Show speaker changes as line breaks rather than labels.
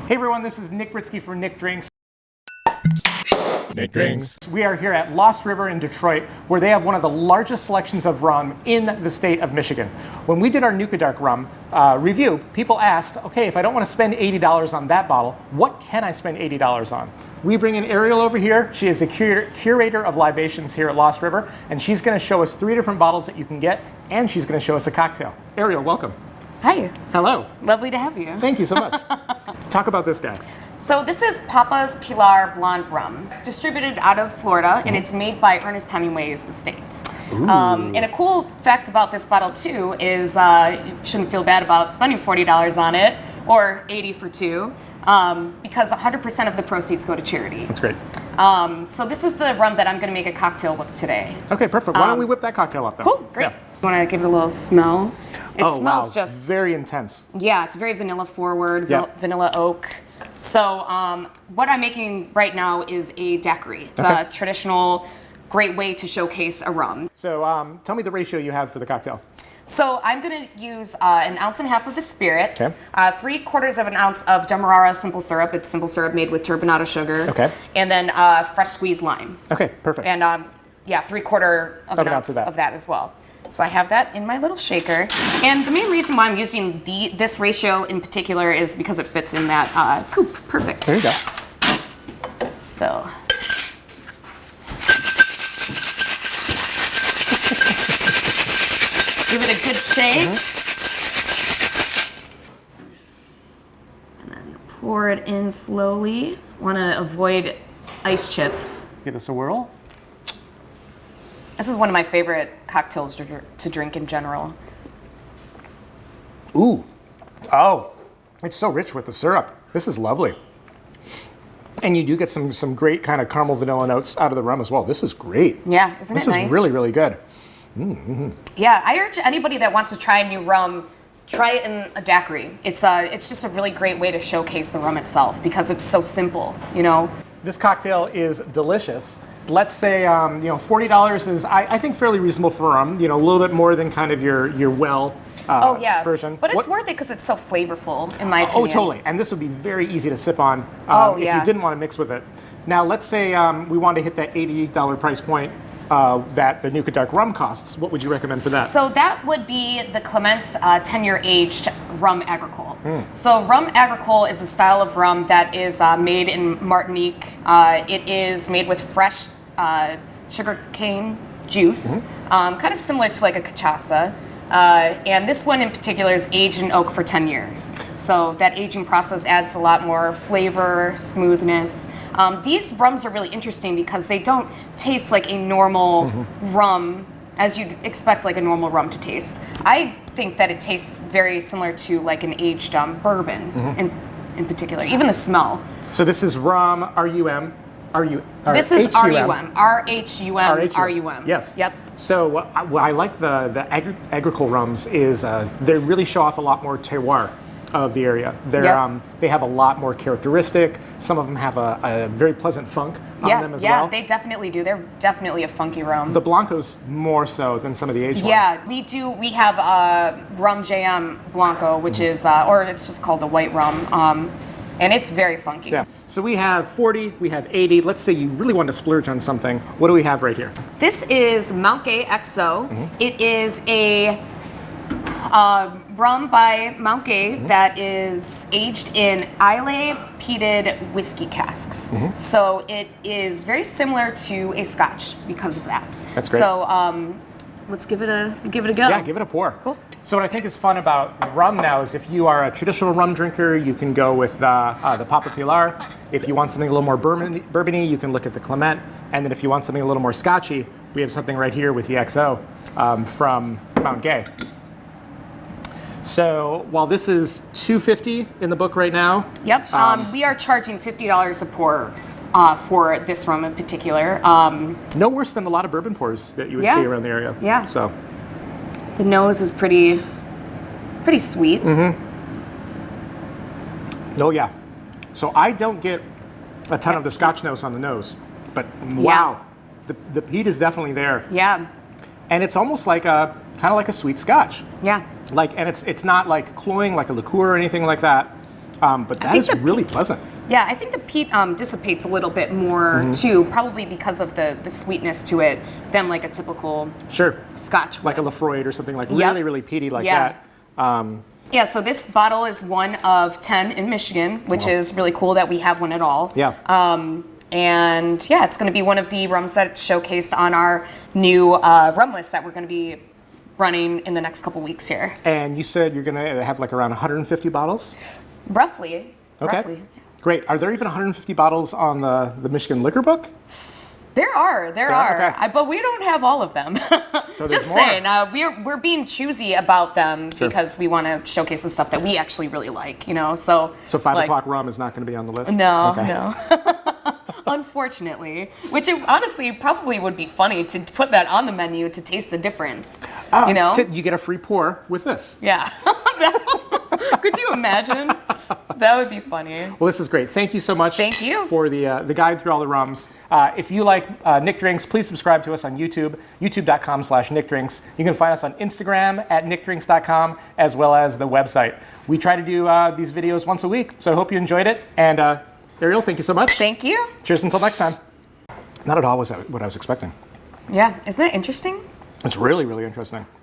Hey everyone, this is Nick Britsky for Nick Drinks.
Nick Drinks.
We are here at Lost River in Detroit, where they have one of the largest selections of rum in the state of Michigan. When we did our Nuka Dark rum review, people asked, okay, if I don't want to spend $80 on that bottle, what can I spend $80 on? We bring in Ariel over here. She is the curator of libations here at Lost River, and she's going to show us 3 different bottles that you can get, and she's going to show us a cocktail. Ariel, welcome.
Hi.
Hello.
Lovely to have you.
Thank you so much. Talk about this guy.
So this is Papa's Pilar Blonde Rum. It's distributed out of Florida, and it's made by Ernest Hemingway's estate. And a cool fact about this bottle too is you shouldn't feel bad about spending $40 on it, or $80 for 2, because 100% of the proceeds go to charity.
That's great.
So this is the rum that I'm going to make a cocktail with today.
Okay, perfect. Why don't we whip that cocktail up then?
Cool, great.
Yeah.
Want to give it a little smell? It
Oh,
smells
wow.
just
very intense.
Yeah, it's very vanilla forward,
Yeah.
vanilla oak. So what I'm making right now is a daiquiri. It's
Okay.
a traditional, great way to showcase a rum.
So tell me the ratio you have for the cocktail.
So I'm going to use 1.5 ounces of the spirit,
Okay.
3/4 ounce of Demerara simple syrup. It's simple syrup made with turbinado sugar.
Okay.
And then fresh squeezed lime.
Okay, perfect.
And yeah, 3/4 of an ounce of that as well. So I have that in my little shaker. And the main reason why I'm using this ratio in particular is because it fits in that coupe. Perfect.
There you go.
So. Give it a good shake. And then pour it in slowly. Want to avoid ice chips.
Give us a whirl.
This is one of my favorite cocktails to drink in general.
Ooh. Oh, it's so rich with the syrup. This is lovely. And you do get some great kind of caramel vanilla notes out of the rum as well. This is great.
Yeah, isn't it nice?
This is really, really good.
Yeah, I urge anybody that wants to try a new rum, try it in a daiquiri. It's just a really great way to showcase the rum itself because it's so simple, you know?
This cocktail is delicious. Let's say, $40 is, I think, fairly reasonable for rum. A little bit more than kind of your version.
But it's worth it because it's so flavorful, in my opinion.
Oh, totally. And this would be very easy to sip on if you didn't want to mix with it. Now, let's say we want to hit that $80 price point that the Nuka Dark rum costs. What would you recommend for that?
So that would be the Clement's 10-year aged rum agricole. So rum agricole is a style of rum that is made in Martinique. It is made with fresh sugarcane juice, kind of similar to like a cachaça. And this one in particular is aged in oak for 10 years. So that aging process adds a lot more flavor, smoothness. These rums are really interesting because they don't taste like a normal rum as you'd expect like a normal rum to taste. I think that it tastes very similar to like an aged bourbon in particular, even the smell.
So this is rum, R-U-M.
This is R-U-M. R-H-U-M. R-U-M.
Yes.
Yep.
So what I like the agricole rums is they really show off a lot more terroir of the area. They have a lot more characteristic. Some of them have a very pleasant funk on them as well.
Yeah, they definitely do. They're definitely a funky rum.
The Blancos more so than some of the aged ones.
Yeah, we do. We have Rum JM Blanco, which is, or it's just called the white rum. And it's very funky.
Yeah. So we have 40, we have 80. Let's say you really want to splurge on something. What do we have right here?
This is Mount Gay XO. It is a rum by Mount Gay that is aged in Islay peated whiskey casks. So it is very similar to a Scotch because of that.
That's great.
So let's give it a go.
Yeah, give it a pour.
Cool.
So what I think is fun about rum now is if you are a traditional rum drinker, you can go with the Papa Pilar. If you want something a little more bourbony, you can look at the Clement. And then if you want something a little more Scotchy, we have something right here with the XO from Mount Gay. So while this is $2.50 in the book right now.
Yep. We are charging $50 a pour for this rum in particular.
No worse than a lot of bourbon pours that you would see around the area.
Yeah.
So
the nose is pretty sweet.
Oh yeah. So I don't get a ton of the Scotch notes on the nose, but wow, the peat is definitely there.
Yeah.
And it's almost like kind of like a sweet Scotch.
Yeah.
And it's not like cloying like a liqueur or anything like that. But that is really pleasant.
Yeah, I think the peat dissipates a little bit more too, probably because of the sweetness to it than like a typical Scotch would.
Like a Lafroy or something like really, really peaty like that.
Yeah, so this bottle is one of 10 in Michigan, which is really cool that we have one at all.
Yeah.
And yeah, it's going to be one of the rums that's showcased on our new rum list that we're going to be running in the next couple weeks here.
And you said you're going to have like around 150 bottles?
Roughly.
Okay.
Roughly.
Great. Are there even 150 bottles on the Michigan Liquor Book?
There are.
Okay.
But we don't have all of them.
So
Just
more.
saying, we're being choosy about them because we want to showcase the stuff that we actually really like, you know. So
5 o'clock rum is not going to be on the list?
No, no. Unfortunately, which honestly probably would be funny to put that on the menu to taste the difference. You know,
you get a free pour with this.
Yeah. Could you imagine? That would be funny.
Well, this is great. Thank you so much.
Thank you
for the guide through all the rums. If you like Nick Drinks, please subscribe to us on YouTube, youtube.com/NickDrinks. You can find us on Instagram at nickdrinks.com, as well as the website. We try to do these videos once a week, so I hope you enjoyed it. And Ariel, thank you so much.
Thank you.
Cheers until next time. Not at all what I was expecting.
Yeah, isn't that interesting?
It's really, really interesting.